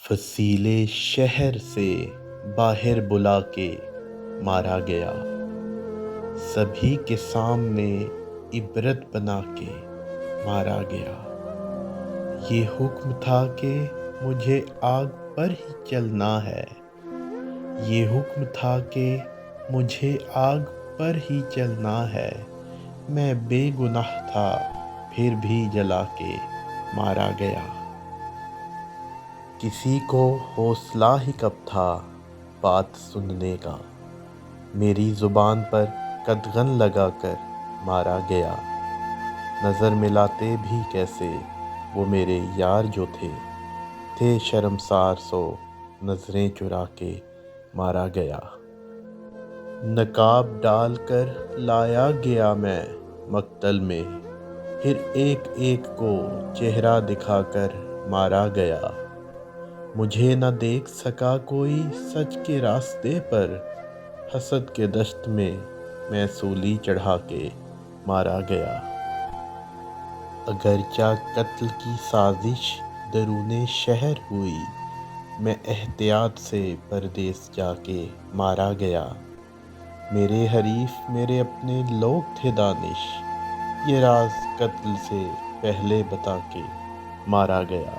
فصیلے شہر سے باہر بلا کے مارا گیا، سبھی کے سامنے عبرت بنا کے مارا گیا۔ یہ حکم تھا کہ مجھے آگ پر ہی چلنا ہے، یہ حکم تھا کہ مجھے آگ پر ہی چلنا ہے۔ میں بے گناہ تھا پھر بھی جلا کے مارا گیا۔ کسی کو حوصلہ ہی کب تھا بات سننے کا، میری زبان پر قدغن لگا کر مارا گیا۔ نظر ملاتے بھی کیسے وہ میرے یار جو تھے شرمسار، سو نظریں چرا کے مارا گیا۔ نقاب ڈال کر لایا گیا میں مقتل میں، پھر ایک ایک کو چہرہ دکھا کر مارا گیا۔ مجھے نہ دیکھ سکا کوئی سچ کے راستے پر، حسد کے دشت میں سولی چڑھا کے مارا گیا۔ اگرچہ قتل کی سازش درون شہر ہوئی، میں احتیاط سے پردیس جا کے مارا گیا۔ میرے حریف میرے اپنے لوگ تھے دانش، یہ راز قتل سے پہلے بتا کے مارا گیا۔